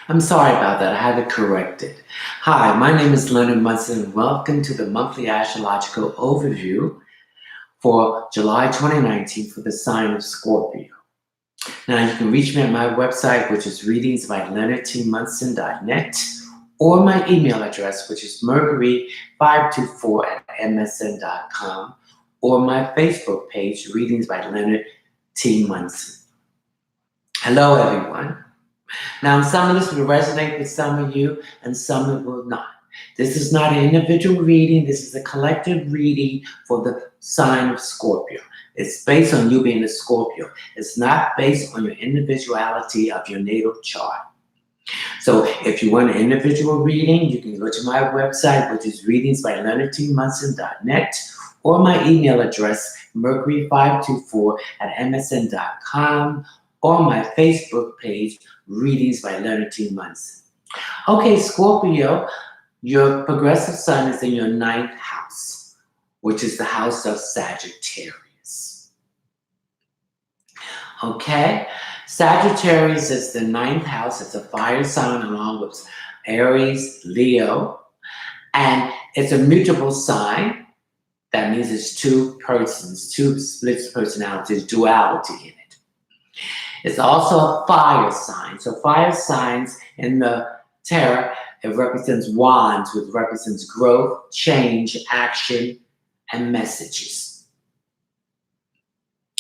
I'm sorry about that. I had to correct it. Hi, my name is Leonard Munson, and welcome to the monthly astrological overview for July 2019 for the sign of Scorpio. Now, you can reach me at my website, which is readingsbyleonardtmunson.net, or my email address, which is mercury524 at msn.com, or my Facebook page, Readings by Leonard T. Munson. Hello, everyone. Now, some of this will resonate with some of you, and some it will not. This is not an individual reading. This is a collective reading for the sign of Scorpio. It's based on you being a Scorpio. It's not based on your individuality of your natal chart. So if you want an individual reading, you can go to my website, which is readingsbyleonardtmunson.net, or my email address, mercury524 at msn.com, or my Facebook page, Readings by Leonard T. Munson. Okay, Scorpio, your progressive sun is in your ninth house, which is the house of Sagittarius. Okay, Sagittarius is the ninth house. It's a fire sign along with Aries, Leo, and it's a mutable sign. That means it's two persons, two split personalities, duality in it. It's also a fire sign. So fire signs in the tarot, it represents wands, which represents growth, change, action, and messages.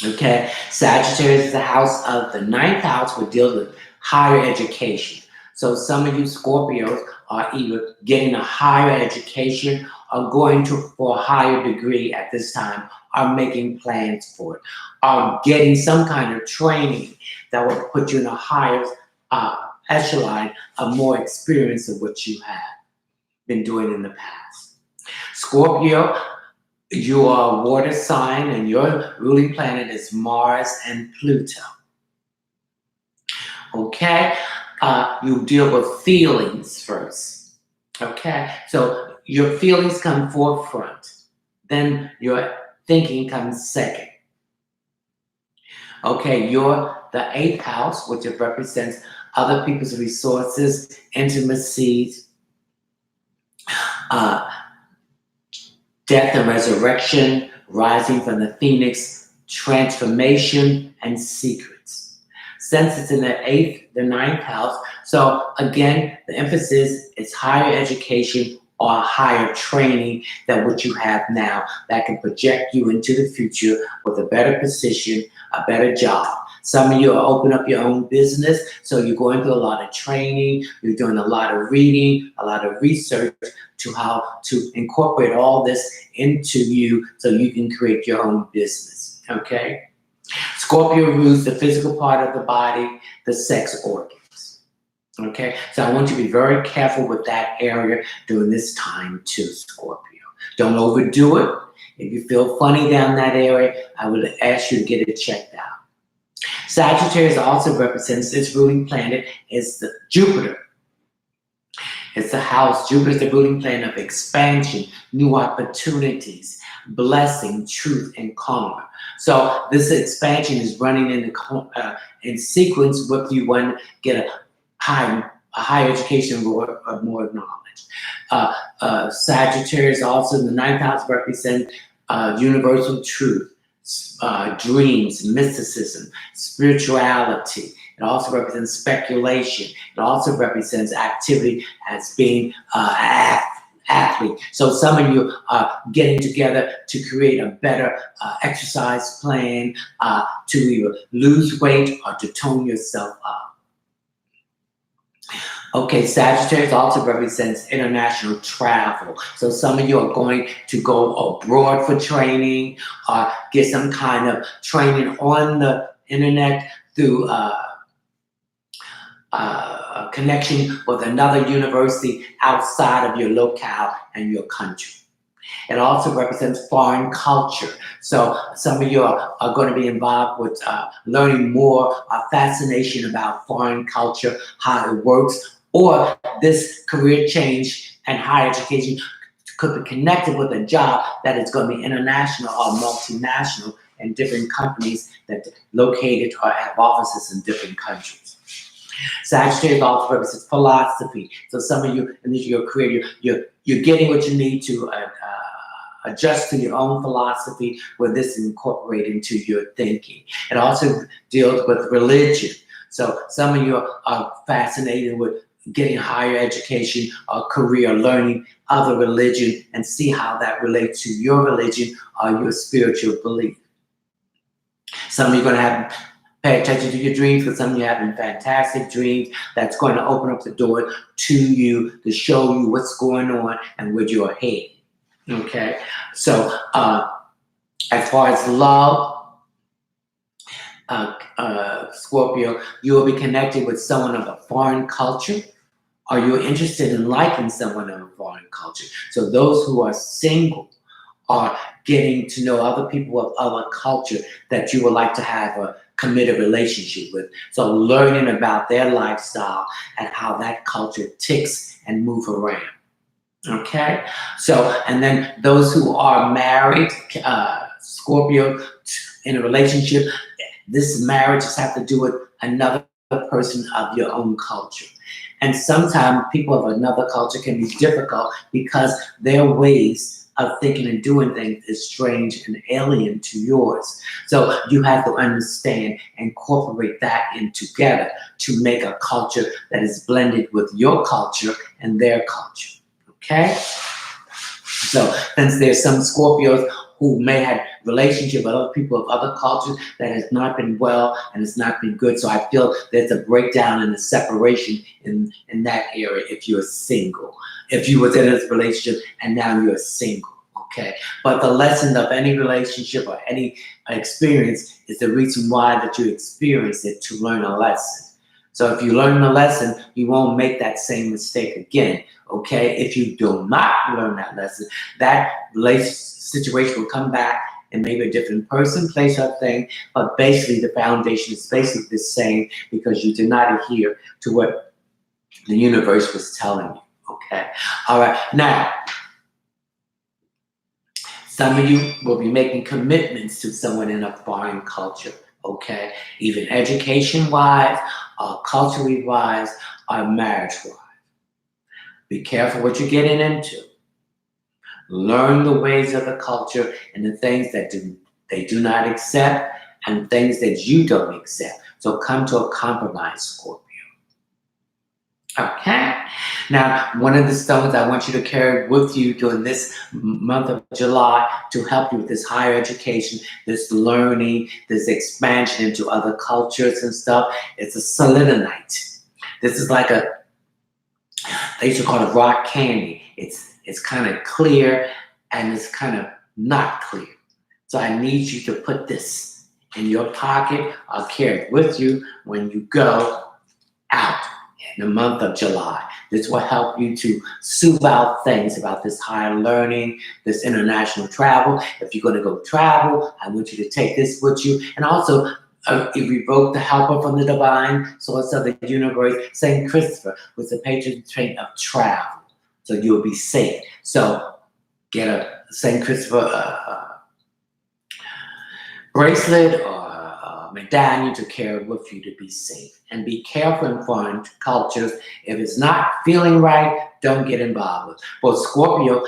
Okay, Sagittarius is the house of the ninth house, which deals with higher education. So some of you Scorpios are either getting a higher education or going for a higher degree at this time, are making plans for it, are getting some kind of training that will put you in a higher echelon of more experience of what you have been doing in the past. Scorpio, you are a water sign, and your ruling planet is Mars and Pluto. Okay, you deal with feelings first. Okay, so your feelings come forefront, then your thinking comes second. Okay, you're the eighth house, which represents other people's resources, intimacies, death and resurrection, rising from the phoenix, transformation, and secrets. Since it's in the ninth house, so again, the emphasis is higher education or higher training than what you have now that can project you into the future with a better position, a better job. Some of you are opening up your own business, so you're going through a lot of training, you're doing a lot of reading, a lot of research to how to incorporate all this into you so you can create your own business, okay? Scorpio rules the physical part of the body, the sex organs. Okay, so I want you to be very careful with that area during this time too, Scorpio. Don't overdo it. If you feel funny down that area, I would ask you to get it checked out. Sagittarius also represents its ruling planet is the Jupiter. It's the house. Jupiter is the ruling planet of expansion, new opportunities, blessing, truth, and karma. So this expansion is running in sequence with you want to get a higher education or more knowledge. Sagittarius also in the ninth house represents universal truth, dreams, mysticism, spirituality. It also represents speculation. It also represents activity as being athlete. So some of you are getting together to create a better exercise plan to either lose weight or to tone yourself up. Okay, Sagittarius also represents international travel. So some of you are going to go abroad for training or get some kind of training on the internet through a connection with another university outside of your locale and your country. It also represents foreign culture. So some of you are going to be involved with learning more, fascination about foreign culture, how it works, or this career change and higher education could be connected with a job that is going to be international or multinational in different companies that located or have offices in different countries. Sagittarius also represents philosophy. So some of you in your career, you're getting what you need to adjust to your own philosophy, where this is incorporated into your thinking. It also deals with religion. So some of you are fascinated with getting higher education or career, learning other religion, and see how that relates to your religion or your spiritual belief. Some of you are going to have pay attention to your dreams, because some of you are having fantastic dreams that's going to open up the door to you to show you what's going on and where you're headed. Okay, so as far as love, Scorpio, you will be connected with someone of a foreign culture, or you're interested in liking someone of a foreign culture. So those who are single are getting to know other people of other culture that you would like to have a committed relationship with. So learning about their lifestyle and how that culture ticks and move around. Okay, so and then those who are married, Scorpio, in a relationship, this marriage has have to do with another person of your own culture. And sometimes people of another culture can be difficult because their ways of thinking and doing things is strange and alien to yours. So you have to understand and incorporate that in together to make a culture that is blended with your culture and their culture. Okay? So since there's some Scorpios who may have relationship with other people of other cultures that has not been well and has not been good. So I feel there's a breakdown and a separation in that area if you're single. If you was in this relationship and now you're single. Okay. But the lesson of any relationship or any experience is the reason why that you experience it, to learn a lesson. So if you learn a lesson, you won't make that same mistake again. Okay. If you do not learn that lesson, that situation will come back and maybe a different person, place, or thing, but basically the foundation is basically the same because you did not adhere to what the universe was telling you. Okay. All right. Now, some of you will be making commitments to someone in a foreign culture. Okay. Even education-wise, culturally-wise, or marriage-wise. Be careful what you're getting into. Learn the ways of the culture and the things that they do not accept and things that you don't accept. So come to a compromise, Scorpio. Okay? Now, one of the stones I want you to carry with you during this month of July to help you with this higher education, this learning, this expansion into other cultures and stuff, it's a selenite. This is like they used to call it rock candy. It's kind of clear and it's kind of not clear. So I need you to put this in your pocket or carry it with you when you go out in the month of July. This will help you to soothe out things about this higher learning, this international travel. If you're going to go travel, I want you to take this with you. And also, evoke the helper from the divine source of the universe. St. Christopher was the patron saint of travel. So you'll be safe. So get a St. Christopher bracelet or a medallion to carry with you to be safe. And be careful in foreign cultures. If it's not feeling right, don't get involved with. Well, Scorpio,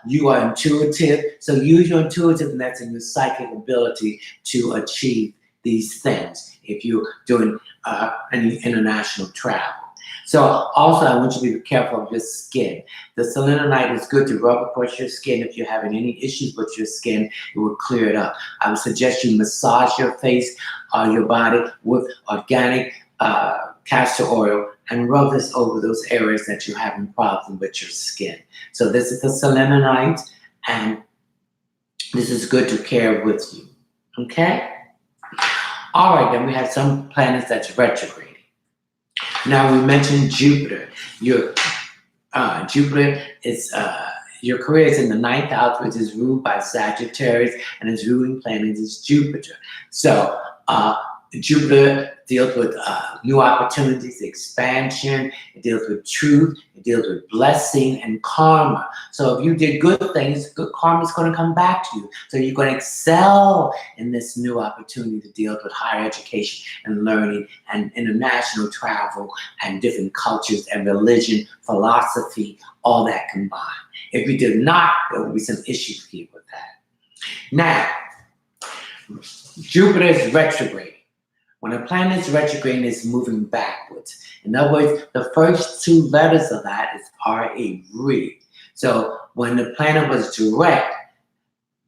you are intuitive. So use your intuitiveness and your psychic ability to achieve these things if you're doing any international travel. So also, I want you to be careful of your skin. The selenite is good to rub across your skin. If you're having any issues with your skin, it will clear it up. I would suggest you massage your face or your body with organic castor oil and rub this over those areas that you're having problems with your skin. So this is the selenite, and this is good to carry with you. Okay? All right, then we have some planets that's retrograde. Now we mentioned Jupiter. Jupiter is your career is in the 9th house, which is ruled by Sagittarius, and its ruling planet is Jupiter. So Jupiter deals with new opportunities, expansion. It deals with truth. It deals with blessing and karma. So if you did good things, good karma is going to come back to you. So you're going to excel in this new opportunity to deal with higher education and learning and international travel and different cultures and religion, philosophy, all that combined. If you did not, there will be some issues here with that. Now, Jupiter is retrograde. When a planet is retrograde, it's moving backwards. In other words, the first two letters of that is R-E, re. So when the planet was direct,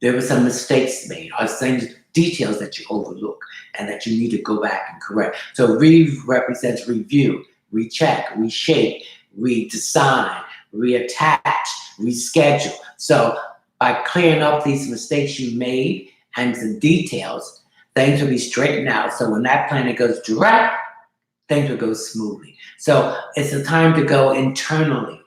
there were some mistakes made or some details that you overlook and that you need to go back and correct. So re represents review, recheck, reshape, redesign, reattach, reschedule. So by clearing up these mistakes you made and some details, things will be straightened out. So when that planet goes direct, things will go smoothly. So it's a time to go internally,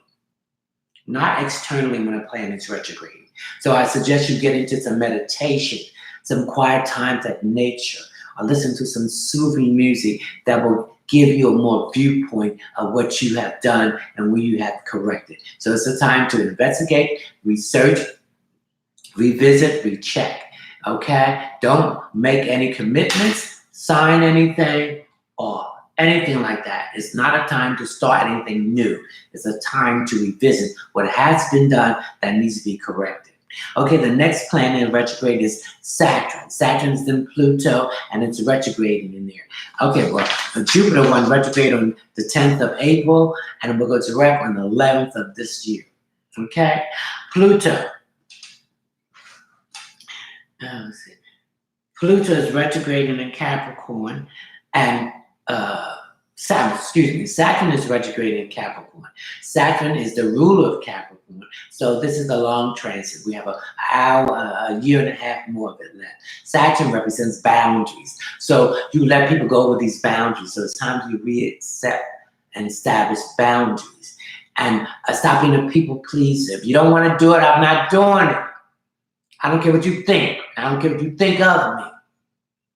not externally when a planet is retrograde. So I suggest you get into some meditation, some quiet times at nature, or listen to some soothing music that will give you a more viewpoint of what you have done and where you have corrected. So it's a time to investigate, research, revisit, recheck. Okay? Don't make any commitments, sign anything, or anything like that. It's not a time to start anything new. It's a time to revisit what has been done that needs to be corrected. Okay, the next planet in retrograde is Saturn. Saturn's in Pluto, and it's retrograding in there. Okay, well, Jupiter went retrograde on the 10th of April, and we'll go direct on the 11th of this year. Okay? Pluto. Pluto is retrograding in Capricorn, and Saturn is retrograding in Capricorn. Saturn is the ruler of Capricorn, so this is a long transit. We have a year and a half more of it left. Saturn represents boundaries, so you let people go with these boundaries. So it's time to reaccept and establish boundaries, and stop being a people pleaser. If you don't want to do it, I'm not doing it. I don't care what you think. I don't care what you think of me.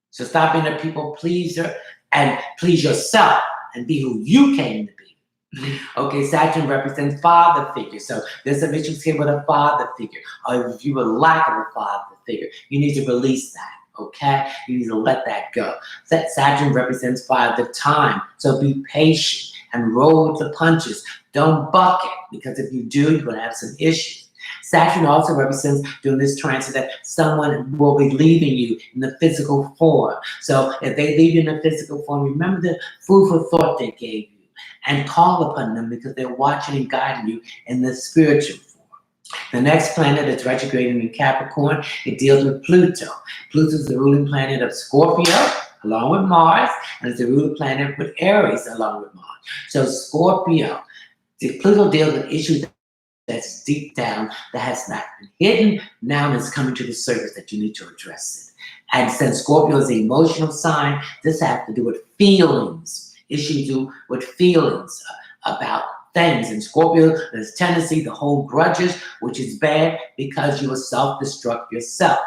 So stop being a people pleaser and please yourself and be who you came to be. Okay, Saturn represents father figure. So there's some issues here with a father figure. Or if you have a lack of a father figure, you need to release that. Okay? You need to let that go. Saturn represents father time. So be patient and roll with the punches. Don't buck it, because if you do, you're going to have some issues. Saturn also represents during this transit that someone will be leaving you in the physical form. So if they leave you in the physical form, remember the food for thought they gave you and call upon them, because they're watching and guiding you in the spiritual form. The next planet that's retrograding in Capricorn, it deals with Pluto. Pluto is the ruling planet of Scorpio, along with Mars, and it's the ruling planet with Aries, along with Mars. So Scorpio, Pluto deals with issues that's deep down, that has not been hidden, now it's coming to the surface that you need to address it. And since Scorpio is the emotional sign, this has to do with feelings. Issues do with feelings about things. And Scorpio has a tendency to hold grudges, which is bad because you will self-destruct yourself.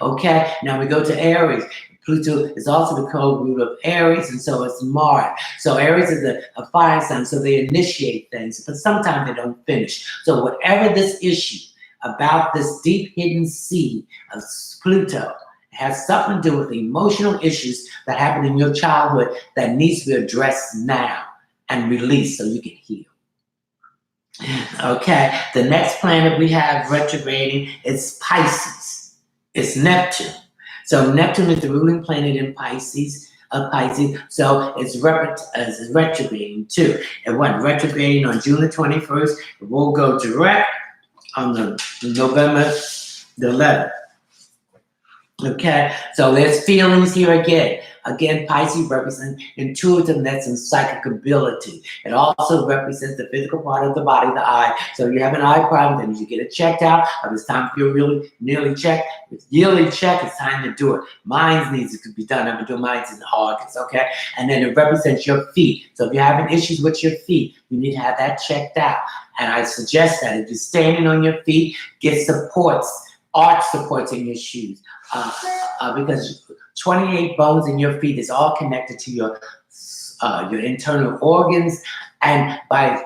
Okay, now we go to Aries. Pluto is also the co-root of Aries, and so is Mars. So Aries is a fire sign, so they initiate things, but sometimes they don't finish. So whatever this issue about this deep hidden seed of Pluto has something to do with emotional issues that happened in your childhood that needs to be addressed now and released so you can heal. Okay, the next planet we have retrograding is Pisces. It's Neptune. So Neptune is the ruling planet in Pisces, so it's retrograding too. It went retrograding on June the 21st. It will go direct on the November the 11th. Okay, so there's feelings here again. Again, Pisces represents intuitiveness and psychic ability. It also represents the physical part of the body, the eye. So if you have an eye problem, then you get it checked out. If it's time for you really nearly checked, it's yearly check, it's time to do it. Mine needs to be done. I've been doing mine in August, okay? And then it represents your feet. So if you're having issues with your feet, you need to have that checked out. And I suggest that if you're standing on your feet, get supports, arch supports in your shoes. Because 28 bones in your feet is all connected to your internal organs, and by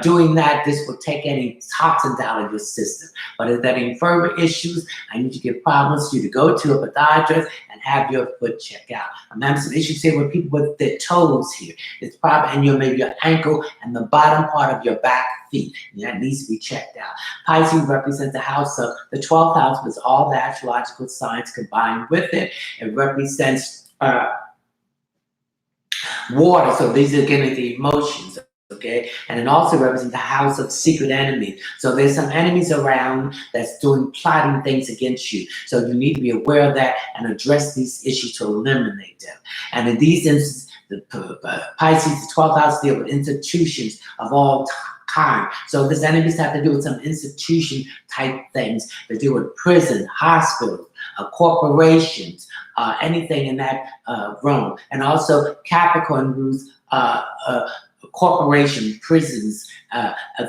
doing that, this will take any toxins out of your system. But if there are any further issues, I need to give problems for you to go to a podiatrist and have your foot checked out. I'm having some issues here with people with their toes here. It's probably in your maybe your ankle and the bottom part of your back feet. And that needs to be checked out. Pisces represents the house of the 12th house with all the astrological signs combined with it. It represents water, so these are again the emotions. Okay, and it also represents the house of secret enemies. So there's some enemies around that's doing plotting things against you. So you need to be aware of that and address these issues to eliminate them. And in these instances, the Pisces, the 12th house, deal with institutions of all kind. So these enemies have to do with some institution type things. They deal with prison, hospitals, corporations, anything in that realm. And also Capricorn rules corporation, prisons,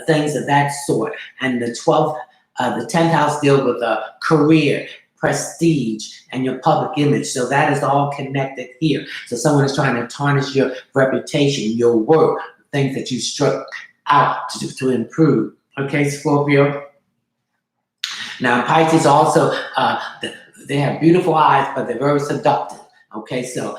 things of that sort. And the 10th house deals with career, prestige, and your public image. So that is all connected here. So someone is trying to tarnish your reputation, your work, things that you struck out to improve. Okay, Scorpio. Now Pisces also, they have beautiful eyes, but they're very seductive. Okay, so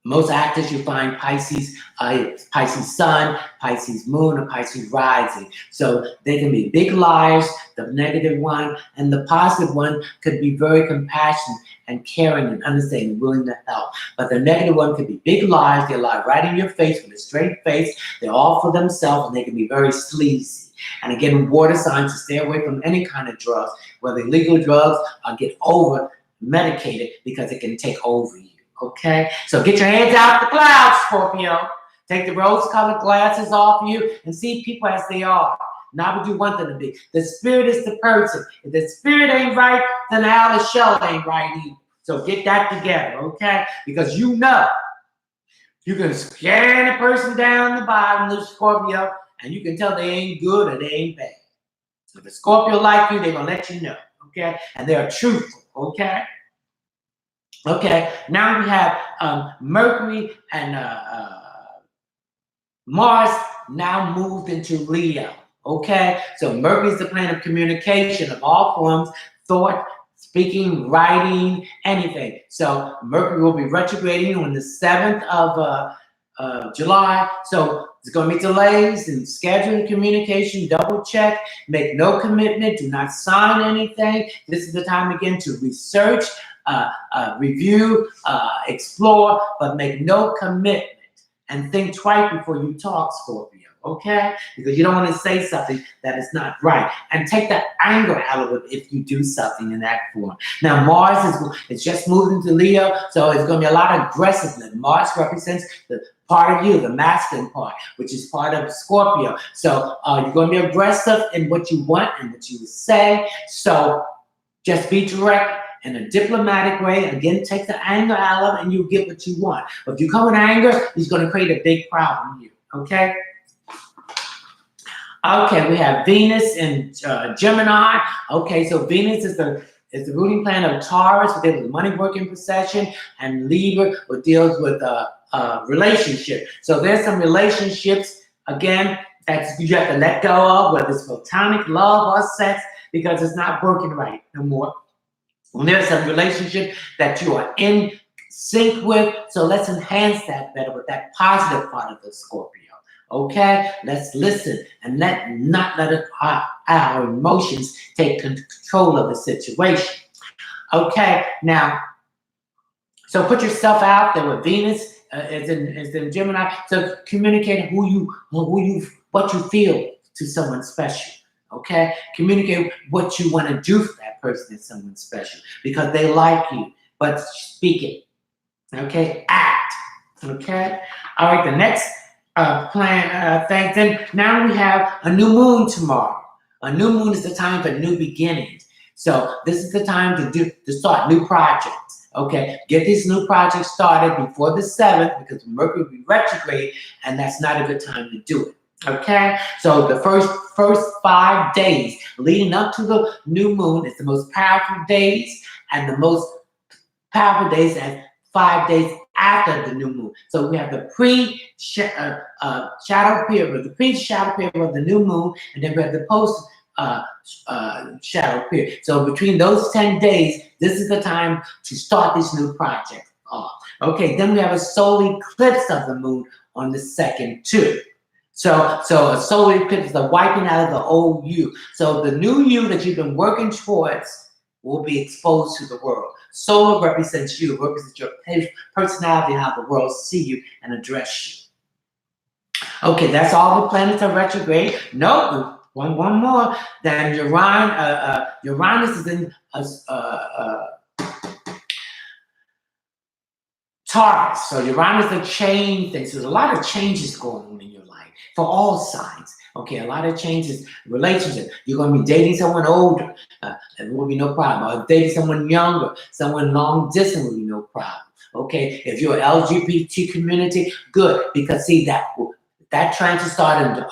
most actors you find Pisces, Pisces sun, Pisces moon, or Pisces rising. So they can be big liars, the negative one, and the positive one could be very compassionate and caring and understanding, willing to help. But the negative one could be big lies. They lie right in your face with a straight face. They're all for themselves, and they can be very sleazy. And again, water signs to stay away from any kind of drugs, whether illegal drugs or get over medicated, because it can take over you. Okay, so get your hands out the clouds, Scorpio. Take the rose-colored glasses off you and see people as they are, not what you want them to be. The spirit is the person. If the spirit ain't right, then the outer shell ain't right either. So get that together, okay? Because you know you can scan a person down the bottom, little Scorpio, and you can tell they ain't good or they ain't bad. So if a Scorpio like you, they're gonna let you know, okay? And they are truthful, okay? Okay, now we have Mercury and Mars now moved into Leo. Okay, so Mercury is the planet of communication of all forms, thought, speaking, writing, anything. So Mercury will be retrograding on the 7th of July. So there's going to be delays in scheduling communication. Double check, make no commitment, do not sign anything. This is the time again to research, review, explore, but make no commitment. And think twice before you talk, Scorpio, okay? Because you don't want to say something that is not right. And take the anger out of it if you do something in that form. Now, Mars is just moved into Leo, so it's going to be a lot of aggressiveness. Mars represents the part of you, the masculine part, which is part of Scorpio. So you're going to be aggressive in what you want and what you say. So just be direct in a diplomatic way. Again, take the anger out of it and you get what you want. But if you come in anger, it's going to create a big problem here, okay? Okay, we have Venus in Gemini. Okay, so Venus is the ruling planet of Taurus, which deals with money working possession, and Libra, which deals with relationship. So there's some relationships, again, that you have to let go of, whether it's platonic love or sex, because it's not working right no more. And there's some relationship that you are in sync with, so let's enhance that better with that positive part of the Scorpio. Okay, let's listen and not let our emotions take control of the situation. Okay, now, so put yourself out there with Venus is in Gemini. So communicate what you feel to someone special. Okay, communicate what you want to do for that person that's someone special because they like you. But speak it. Okay, act. Okay, all right. The next thing. Then now we have a new moon tomorrow. A new moon is the time for new beginnings. So this is the time to start new projects. Okay, get these new projects started before the 7th because Mercury will be retrograde, and that's not a good time to do it. Okay, so the first 5 days leading up to the new moon is the most powerful days, and the most powerful days as 5 days after the new moon. So we have the shadow period, the pre-shadow period of the new moon, and then we have the post shadow period. So between those 10 days, this is the time to start this new project off. Okay, then we have a solar eclipse of the moon on the 2nd too. So a solar eclipse is the wiping out of the old you. So the new you that you've been working towards will be exposed to the world. Solar represents you, represents your personality, how the world see you and address you. Okay, that's all the planets are retrograde. No, one more. Then Uranus is in Taurus. So Uranus will change things. There's a lot of changes going on in your life for all signs. Okay, a lot of changes. Relationship. You're going to be dating someone older. There will be no problem. Or dating someone younger, someone long distance will be no problem. Okay, if you're LGBT community, good, because see that transit started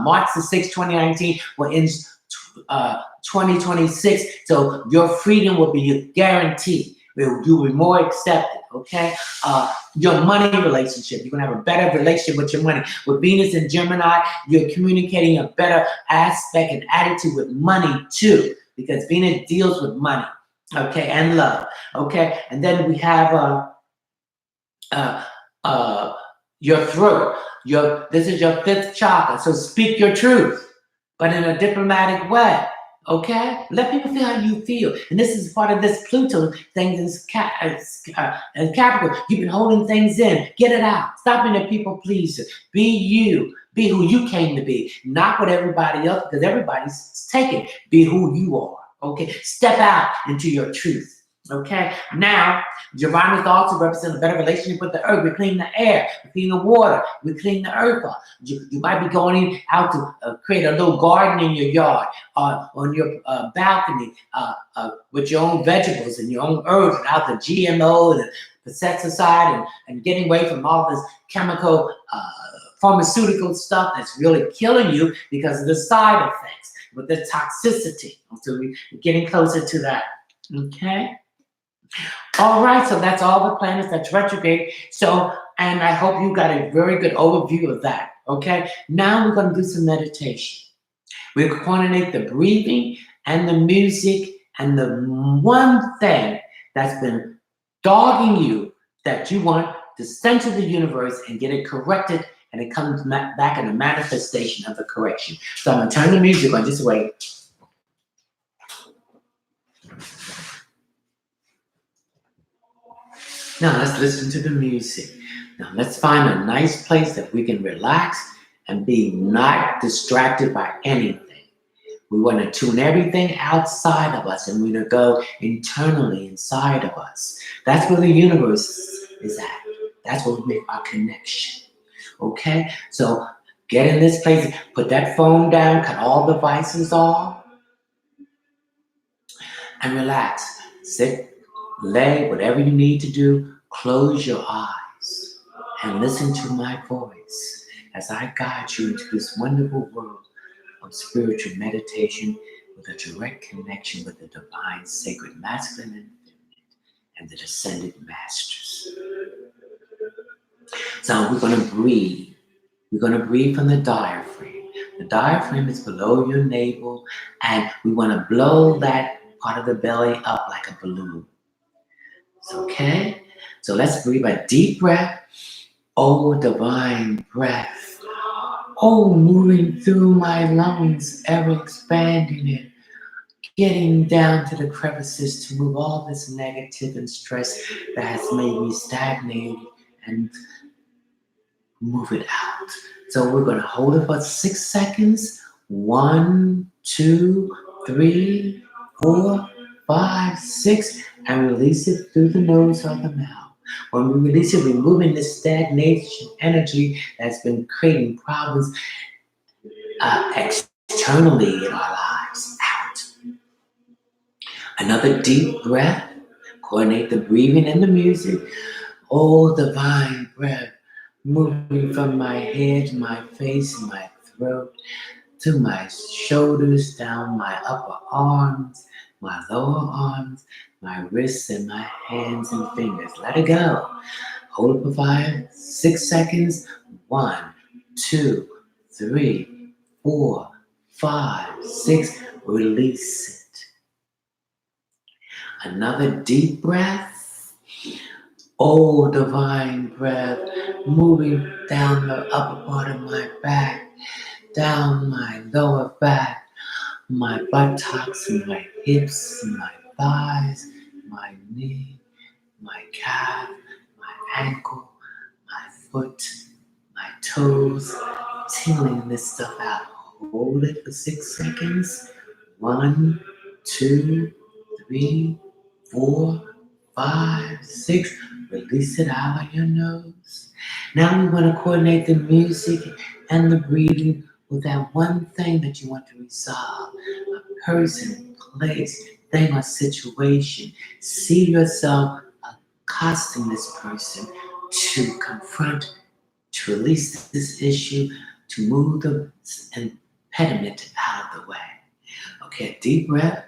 March the 6th, 2019, will end 2026. So your freedom will be guaranteed. You will be more accepted, okay? Your money relationship, you're gonna have a better relationship with your money. With Venus and Gemini, you're communicating a better aspect and attitude with money too, because Venus deals with money, okay, and love, okay? And then we have your throat. This is your 5th chakra, so speak your truth, but in a diplomatic way. Okay, let people feel how you feel, and this is part of this Pluto thing. This Capricorn, you've been holding things in. Get it out. Stop being a people pleaser. Be you. Be who you came to be, not what everybody else, because everybody's taken. Be who you are. Okay, step out into your truth. Okay, now Uranus also represents a better relationship with the earth. We clean the air, we clean the water, we clean the earth up. You might be going out to create a little garden in your yard, on your balcony, with your own vegetables and your own herbs, without the GMO and the pesticide, and getting away from all this chemical, pharmaceutical stuff that's really killing you because of the side effects, with the toxicity. So we're getting closer to that. Okay. All right, so that's all the planets that's retrograde. So, and I hope you got a very good overview of that. Okay, now we're going to do some meditation. We're going to coordinate the breathing and the music, and the one thing that's been dogging you that you want to send to the universe and get it corrected, and it comes back in a manifestation of the correction. So I'm going to turn the music on. Just wait. Now let's listen to the music. Now let's find a nice place that we can relax and be not distracted by anything. We want to tune everything outside of us, and we're going to go internally inside of us. That's where the universe is at. That's where we make our connection. Okay? So get in this place, put that phone down, cut all devices off, and relax. Sit, lay, whatever you need to do, close your eyes and listen to my voice as I guide you into this wonderful world of spiritual meditation with a direct connection with the divine, sacred, masculine and feminine, and the descended masters. So we're going to breathe. We're going to breathe from the diaphragm. The diaphragm is below your navel, and we want to blow that part of the belly up like a balloon. Okay, so let's breathe a deep breath. Oh, divine breath. Oh, moving through my lungs, ever expanding it, getting down to the crevices to move all this negative and stress that has made me stagnated, and move it out. So we're going to hold it for 6 seconds. 1, 2, 3, 4, 5, 6, and release it through the nose or the mouth. When we release it, we're moving this stagnation energy that's been creating problems externally in our lives out. Another deep breath. Coordinate the breathing and the music. Oh, divine breath, moving from my head, my face, my throat, to my shoulders, down my upper arms, my lower arms, my wrists, and my hands and fingers. Let it go. Hold it for 6 seconds. 1, 2, 3, 4, 5, 6. Release it. Another deep breath. Oh, divine breath, moving down the upper part of my back, down my lower back, my buttocks, my hips, my thighs, my knee, my calf, my ankle, my foot, my toes, tingling this stuff out. Hold it for 6 seconds. 1, 2, 3, 4, 5, 6. Release it out of your nose. Now we want to coordinate the music and the breathing with that one thing that you want to resolve. A person, place, thing, or situation. See yourself accosting this person to confront, to release this issue, to move the impediment out of the way. Okay, deep breath.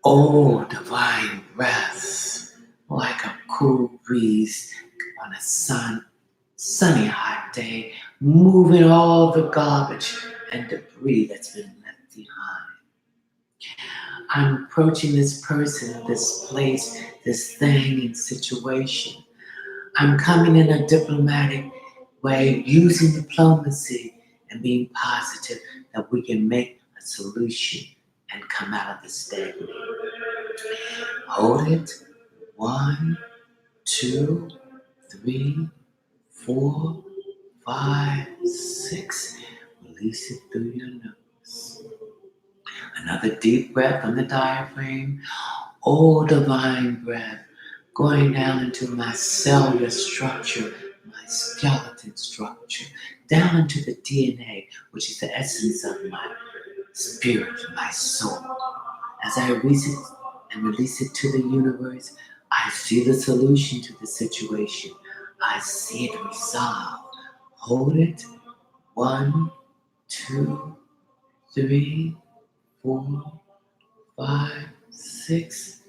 Oh, divine breath, like a cool breeze on a sunny hot day, moving all the garbage and debris that's been left behind. I'm approaching this person, this place, this thing and situation. I'm coming in a diplomatic way, using diplomacy and being positive that we can make a solution and come out of the stagnant. Hold it. 1, 2, 3, 4, 5, 6. Release it through your nose. Another deep breath from the diaphragm. Oh, divine breath, going down into my cellular structure, my skeleton structure, down into the DNA, which is the essence of my spirit, my soul. As I release it and release it to the universe, I see the solution to the situation. I see it resolve. Hold it. 1, 2, 3, 4, 5, 6.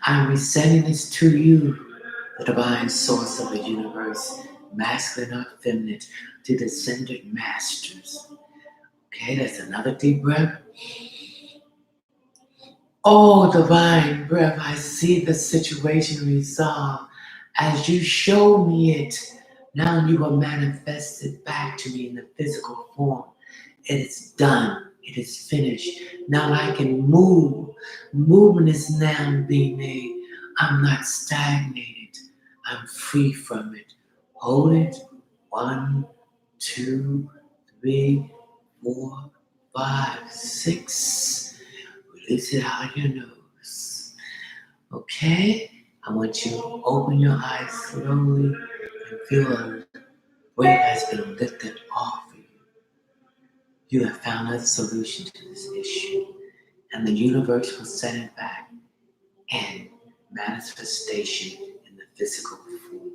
I'm resending this to you, the divine source of the universe, masculine or feminine, to the ascended masters. Okay, that's another deep breath. Oh, divine breath, I see the situation resolve. As you show me it, now you are manifested back to me in the physical form. It is done. It is finished. Now I can move. Movement is now being made. I'm not stagnated. I'm free from it. Hold it. 1, 2, 3, 4, 5, 6. Release it out of your nose. Okay? I want you to open your eyes slowly and feel a weight has been lifted off of you. You have found a solution to this issue, and the universe will send it back in manifestation in the physical form.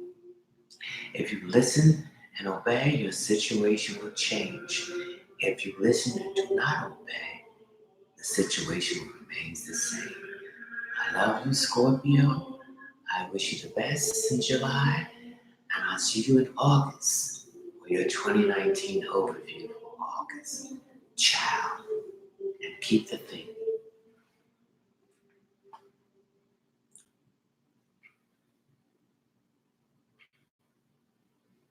If you listen and obey, your situation will change. If you listen and do not obey, the situation remains the same. I love you, Scorpio. I wish you the best in July, and I'll see you in August for your 2019 overview for August. Ciao, and keep the faith.